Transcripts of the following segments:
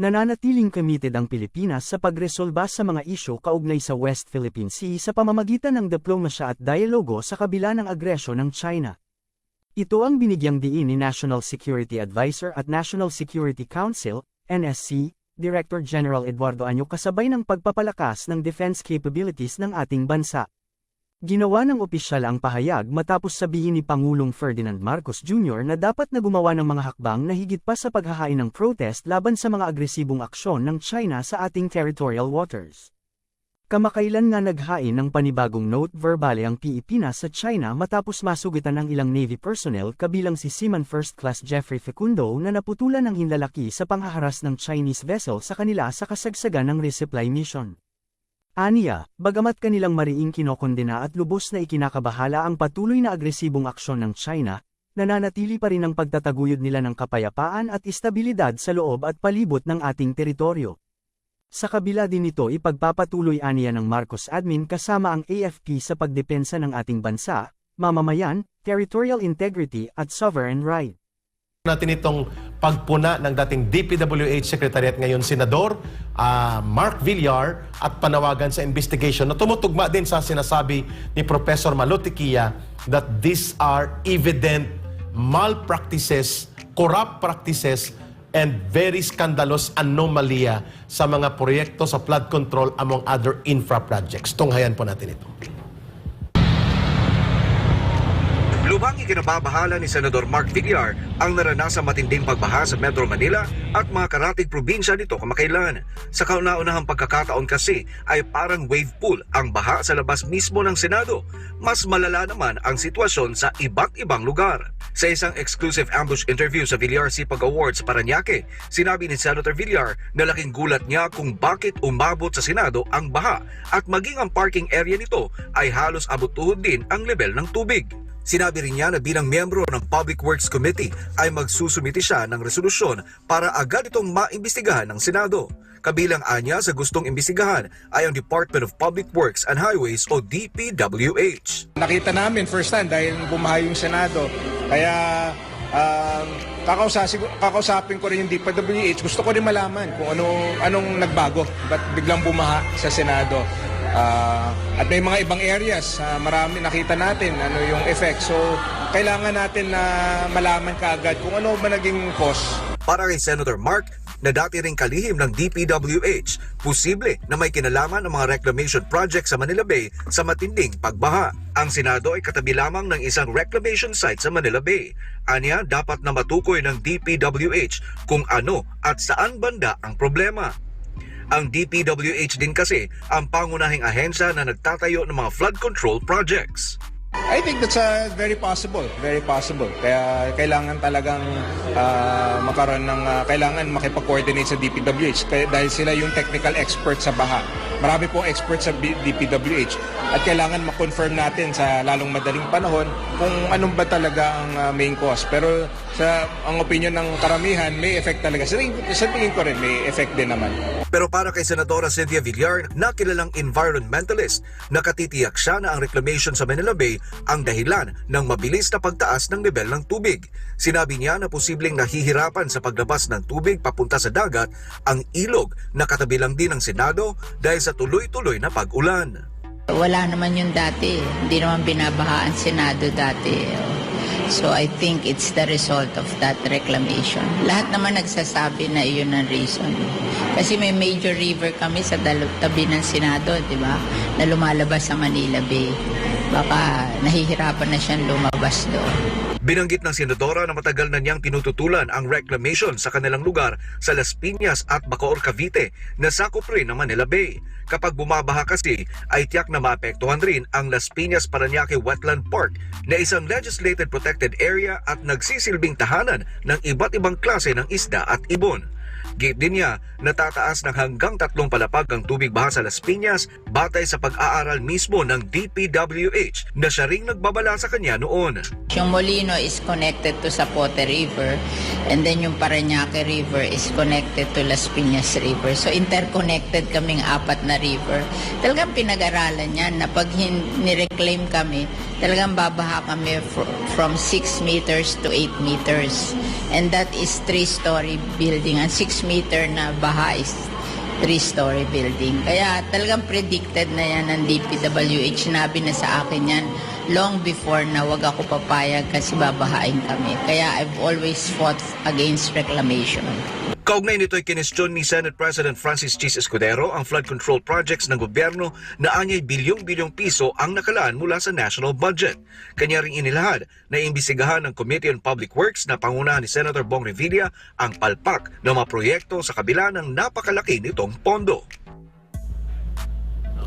Nananatiling committed ang Pilipinas sa pagresolba sa mga isyu kaugnay sa West Philippine Sea sa pamamagitan ng diplomasya at dialogo sa kabila ng agresyon ng China. Ito ang binigyang diin ni National Security Advisor at National Security Council, NSC, Director General Eduardo Año kasabay ng pagpapalakas ng defense capabilities ng ating bansa. Ginawa ng opisyal ang pahayag matapos sabihin ni Pangulong Ferdinand Marcos Jr. na dapat na gumawa ng mga hakbang na higit pa sa paghahain ng protest laban sa mga agresibong aksyon ng China sa ating territorial waters. Kamakailan nga naghain ng panibagong note verbale ang Pilipinas sa China matapos masugitan ng ilang Navy personnel kabilang si Seaman First Class Jeffrey Fecundo na naputulan ng hinlalaki sa panghaharas ng Chinese vessel sa kanila sa kasagsagan ng resupply mission. Aniya, bagamat kanilang mariing kinokondena at lubos na ikinakabahala ang patuloy na agresibong aksyon ng China, nananatili pa rin ang pagtataguyod nila ng kapayapaan at istabilidad sa loob at palibot ng ating teritoryo. Sa kabila din nito ipagpapatuloy aniya ng Marcos Admin kasama ang AFP sa pagdepensa ng ating bansa, mamamayan, territorial integrity at sovereign right. Natin itong pagpuna ng dating DPWH Secretariat ngayon Senador Mark Villar at panawagan sa investigation na tumutugma din sa sinasabi ni Professor Malotiquia that these are evident malpractices, corrupt practices, and very scandalous anomalia sa mga proyekto sa flood control among other infra projects. Tunghayan po natin ito. Lubhang ikinababahala ni Senador Mark Villar ang naranasang matinding pagbaha sa Metro Manila at mga karatig probinsya nito kamakailan. Sa kauna-unahang pagkakataon kasi ay parang wave pool ang baha sa labas mismo ng Senado. Mas malala naman ang sitwasyon sa iba't ibang lugar. Sa isang exclusive ambush interview sa Villar Sipag Awards Parañaque, sinabi ni Senator Villar na laking gulat niya kung bakit umabot sa Senado ang baha at maging ang parking area nito ay halos abot-tuhod din ang level ng tubig. Sinabi rin niya na bilang miyembro ng Public Works Committee ay magsusumiti siya ng resolusyon para agad itong maimbestigahan ng Senado. Kabilang anya sa gustong imbestigahan ay ang Department of Public Works and Highways o DPWH. Nakita namin first hand dahil bumaha yung Senado. Kaya kakausapin ko rin yung DPWH. Gusto ko rin malaman kung anong nagbago. Ba't biglang bumaha sa Senado. At may mga ibang areas, marami nakita natin ano yung effect. So, kailangan natin na malaman kaagad kung ano ba naging cause. Para kay Senator Mark, na dati ring kalihim ng DPWH, posible na may kinalaman ng mga reclamation project sa Manila Bay sa matinding pagbaha. Ang Senado ay katabi lamang ng isang reclamation site sa Manila Bay. Anya, dapat na matukoy ng DPWH kung ano at saan banda ang problema. Ang DPWH din kasi ang pangunahing ahensya na nagtatayo ng mga flood control projects. I think that's very possible, very possible. Kaya kailangan talagang makaroon ng kailangan makipag-coordinate sa DPWH dahil sila yung technical expert sa baha. Marami pong experts sa DPWH at kailangan ma-confirm natin sa lalong madaling panahon kung anong ba talaga ang main cause. Pero ang opinion ng karamihan, may effect talaga. Sa tingin ko rin, may effect din naman. Pero para kay Senadora Cynthia Villar, na kilalang environmentalist, nakatitiyak siya na ang reclamation sa Manila Bay ang dahilan ng mabilis na pagtaas ng level ng tubig. Sinabi niya na posibleng nahihirapan sa paglabas ng tubig papunta sa dagat ang ilog na katabi lang din ng Senado dahil sa tuloy-tuloy na pag-ulan. Wala naman yun dati. Hindi naman binabaha ang Senado dati. So I think it's the result of that reclamation. Lahat naman nagsasabi na iyon ang reason. Kasi may major river kami sa tabi ng Senado, di ba? Na lumalabas sa Manila Bay. Baka nahihirapan na siyang lumabas doon. Binanggit ng Senadora na matagal na niyang tinututulan ang reclamation sa kanilang lugar sa Las Piñas at Bacoor, Cavite na sakop rin ng Manila Bay. Kapag bumabaha kasi ay tiyak na maapektuhan rin ang Las Piñas Parañaque Wetland Park na isang legislated protected area at nagsisilbing tahanan ng iba't ibang klase ng isda at ibon. Gate din niya, natataas ng hanggang 3 palapag ang tubig baha sa Las Piñas batay sa pag-aaral mismo ng DPWH na siya ring nagbabala sa kanya noon. Yung Molino is connected to Zapote River and then yung Parañaque River is connected to Las Piñas River. So interconnected kaming 4 na river. Talagang pinag-aralan niya na pag nireclaim kami, talagang babaha kami from 6 meters to 8 meters. And that is 3-story building. Ang 6-meter na baha is 3-story building. Kaya talagang predicted na yan ng DPWH. Sinabi na sa akin yan long before na wag ako papayag kasi babahain kami. Kaya I've always fought against reclamation. Kaugnay nito'y kinestyon ni Senate President Francis Chis Escudero ang flood control projects ng gobyerno na anyay bilyong-bilyong piso ang nakalaan mula sa national budget. Kanya ring inilahad na imbisigahan ng Committee on Public Works na pangunahan ni Senator Bong Revilla ang palpak ng mga proyekto sa kabila ng napakalaki nitong pondo.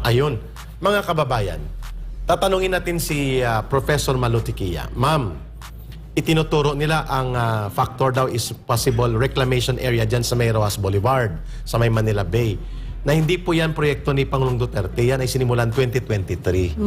Ayun, mga kababayan, tatanungin natin si Professor Malutiquilla. Ma'am, itinuturo nila ang factor daw is possible reclamation area dyan sa may Rojas Boulevard, sa may Manila Bay. Na hindi po yan proyekto ni Pangulong Duterte, yan ay sinimulan 2023.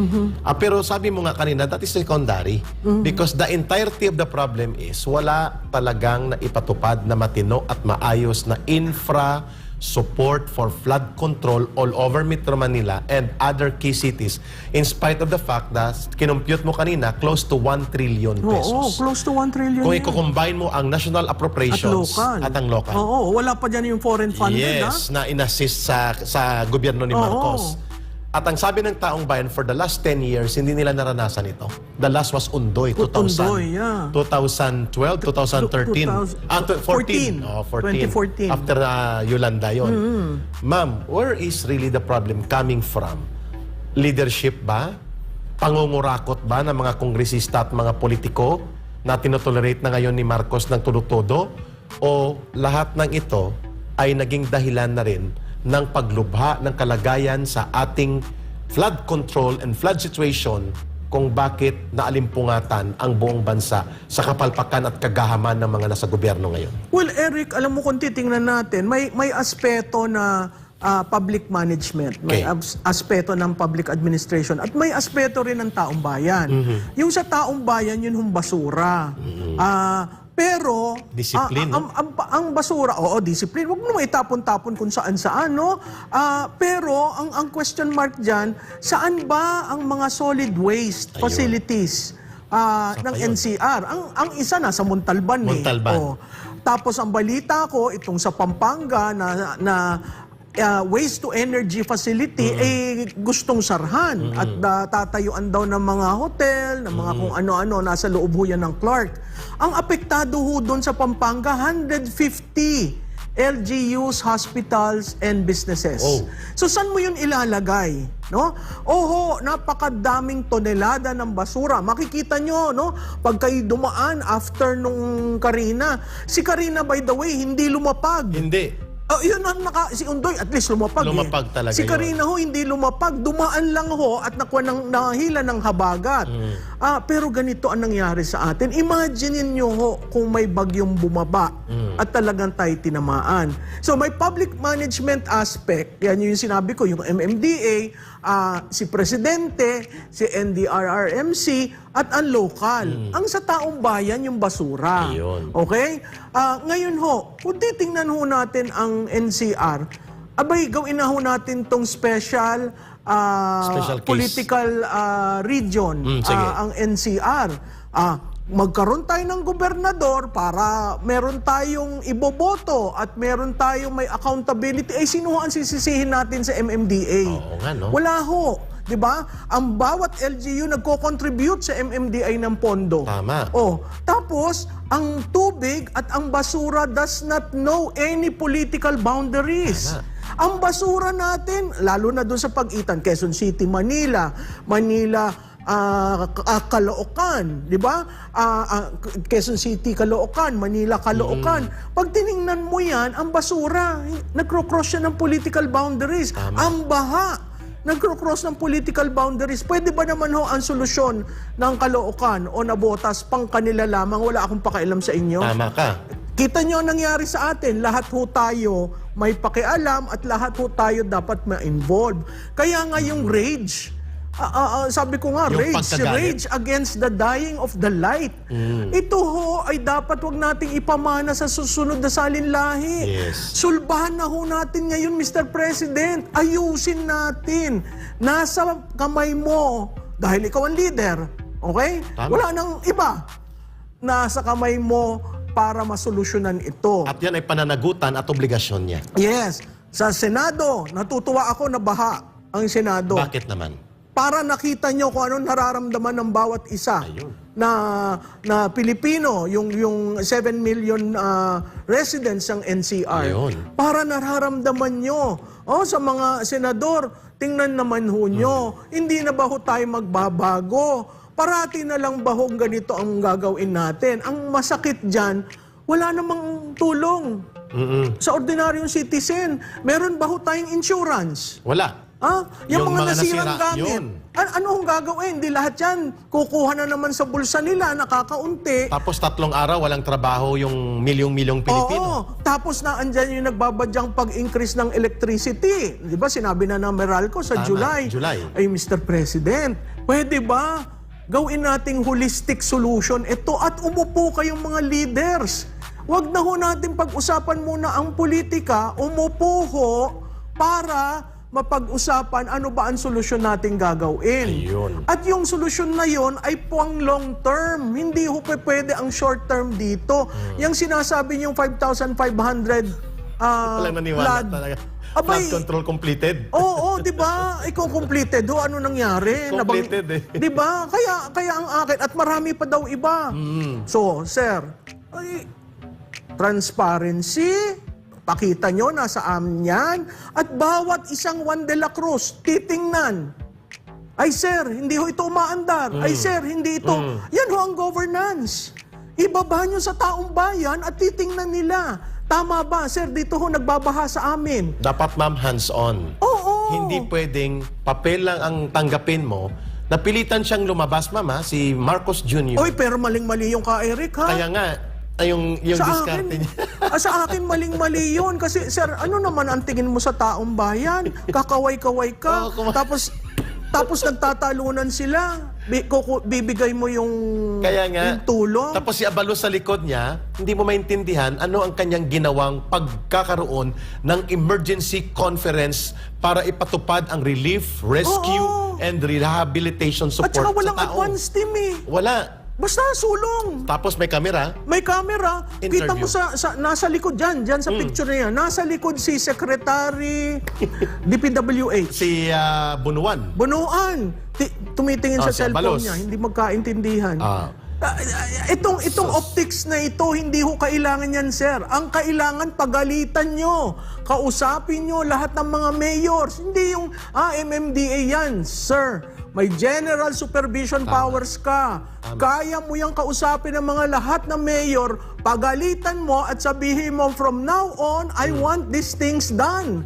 Pero sabi mo nga kanina, that is secondary. Because the entirety of the problem is wala talagang naipatupad na matino at maayos na infra support for flood control all over Metro Manila and other key cities in spite of the fact that kinumpute mo kanina close to 1 trillion pesos. Oo, close to 1 trillion. Kung yan. i-combine mo ang national At appropriations local. at ang local. Oo, wala pa dyan yung foreign funded, Yes, na inassist sa gobyerno ni Marcos. At ang sabi ng taong bayan, for the last 10 years, hindi nila naranasan ito. The last was Undoy, 2000, Undoy, yeah. 2012, 2013. 14. 2014. After Yolanda yon. Ma'am, where is really the problem coming from? Leadership ba? Pangungurakot ba ng mga kongresista at mga politiko na tinotolerate na ngayon ni Marcos ng todo-todo? O lahat ng ito ay naging dahilan na rin ng paglubha ng kalagayan sa ating flood control and flood situation kung bakit naalimpungatan ang buong bansa sa kapalpakan at kagahaman ng mga nasa gobyerno ngayon? Well, Eric, alam mo kung titingnan natin, may aspeto na public management, may Okay. aspeto ng public administration, at may aspeto rin ng taong bayan. Yung sa taong bayan, yun yung basura. Pero Discipline, no? ang basura, oo, discipline. Huwag mo naman itapon-tapon kung saan-saan, no? Pero ang question mark dyan, saan ba ang mga solid waste Ayun. facilities ng yun? NCR? Ang isa nasa Montalban, Montalban. Oh. Tapos ang balita ko, itong sa Pampanga na waste to energy facility gustong sarhan at tatayuan daw ng mga hotel, ng mga kung ano-ano, nasa loob ho yan ng Clark. Ang apektado ho doon sa Pampanga, 150 LGUs, hospitals, and businesses. Oh. So saan mo yun ilalagay? No? Oho, napakadaming tonelada ng basura. Makikita nyo, no? Pag kayo dumaan after nung Karina, si Karina, by the way, hindi lumapag. Hindi. Oh, yun ang si Undoy, at least lumapag. Lumapag talaga Si Karina ho, hindi lumapag. Dumaan lang ho at nahila ng habagat. Pero ganito ang nangyari sa atin. Imagine nyo ho kung may bagyong bumaba at talagang tayo tinamaan. So may public management aspect. Yan yung sinabi ko, yung MMDA, si Presidente, si NDRRMC, at ang local. Ang sa taong bayan, yung basura. Ayun. Okay? Ngayon ho, kung titingnan ho natin ang NCR, abay, gawin na ho natin tong special Special case. political region, Sige. ang NCR. Magkaroon tayo ng gobernador para meron tayong iboboto at meron tayong may accountability. Ay, sino ang sisisihin natin sa MMDA? Oo nga, no? Wala ho. 'Di ba? Ang bawat LGU nagko-contribute sa MMDA ng pondo. Tama. Tapos ang tubig at ang basura does not know any political boundaries. Tama. Ang basura natin, lalo na doon sa pagitan, Quezon City, Manila, Caloocan, 'di ba? Quezon City, Caloocan, Manila, Caloocan. Pag tiningnan mo 'yan, ang basura, nagcro-cross siya ng political boundaries. Tama. Ang baha, nagcro-cross ng political boundaries. Pwede ba naman ho ang solusyon ng Caloocan o Nabotas pang kanila lamang? Wala akong pakialam sa inyo. Tama ka. Kita nyo ang nangyari sa atin. Lahat ho tayo may pakialam at lahat ho tayo dapat ma-involve. Kaya nga yung rage, sabi ko nga, Yung pagkagalit. rage against the dying of the light. Ito ho ay dapat wag nating ipamana sa susunod na salinlahi. Yes. Sulbahan na ho natin ngayon, Mr. President. Ayusin natin. Nasa kamay mo, dahil ikaw ang leader, okay? Tama. Wala nang iba. Nasa kamay mo para masolusyonan ito. At yan ay pananagutan at obligasyon niya. Yes. Sa Senado, natutuwa ako na baha ang Senado. Bakit naman? Para nakita nyo kung anong nararamdaman ng bawat isa Ayun. na Pilipino, yung 7 million residents ng NCR. Ayun. Para nararamdaman nyo. Sa mga senador, tingnan naman ho nyo, hindi na ba ho tayo magbabago? Parati na lang ba ho ganito ang gagawin natin? Ang masakit dyan, wala namang tulong. Sa ordinaryong citizen, meron ba ho tayong insurance? Wala. Yung mga nasirang nasira, gamit. yun. Ano ang gagawin? Di lahat yan, kukuha na naman sa bulsa nila, nakakaunti. Tapos 3 araw, walang trabaho yung milyong-milyong Pilipino. Oo, tapos na andyan yung nagbabadyang pag-increase ng electricity. Di ba sinabi na ng Meralco sa Tama, July. July. Ay, Mr. President, pwede ba gawin nating holistic solution ito at umupo kayong mga leaders? Huwag na ho natin pag-usapan muna ang politika, umupo ho para mapag-usapan ano ba ang solusyon natin gagawin. Ayun. At yung solusyon na yon ay pang long term. Hindi ho pwede ang short term dito. Yung sinasabi niyong 5,500 Walang naniwala flood. talaga. Abay, Flood control completed. Oo, di ba? Ikaw completed ho. Ano nangyari? Completed eh. Di ba? Kaya ang akin. At marami pa daw iba. So, sir, ay, transparency, pakita nyo, nasa amin yan. At bawat isang Juan de la Cruz, titingnan. Ay sir, hindi ho ito umaandar. Ay sir, hindi ito. Yan ho ang governance. Ibaba nyo sa taong bayan at titingnan nila. Tama ba? Sir, dito ho nagbabaha sa amin. Dapat ma'am, hands-on. Oo. Hindi pwedeng papel lang ang tanggapin mo. Napilitan siyang lumabas, ma'am, ha? Si Marcos Jr. Oy, pero maling-mali yung ka, Eric, ha? Kaya nga, yung diskarte niya. Sa akin, maling-mali yun. Kasi, sir, ano naman ang tingin mo sa taong bayan? Kakaway-kaway ka. Tapos nagtatalunan sila. Bibigay mo yung, Kaya nga, yung tulong. tapos si Abalos sa likod niya, hindi mo maintindihan ano ang kanyang ginawang pagkakaroon ng emergency conference para ipatupad ang relief, rescue, Oo. and rehabilitation At support saka walang sa tao. advance team eh. Wala. Basta sulong. Tapos may kamera. May camera. Kita mo Interview. nasa likod dyan sa picture na yan. Nasa likod si Secretary DPWH. Si Bunuan. Bunuan. Tumitingin sa Si cellphone Abalos. niya. Hindi magkaintindihan. Ah. Itong optics na ito, hindi ho kailangan yan, sir. Ang kailangan, pagalitan nyo. Kausapin nyo lahat ng mga mayors. Hindi yung, MMDA yan, sir. May general supervision powers ka. Kaya mo yung kausapin ng mga lahat ng mayor, pagalitan mo at sabihin mo, from now on, I want these things done.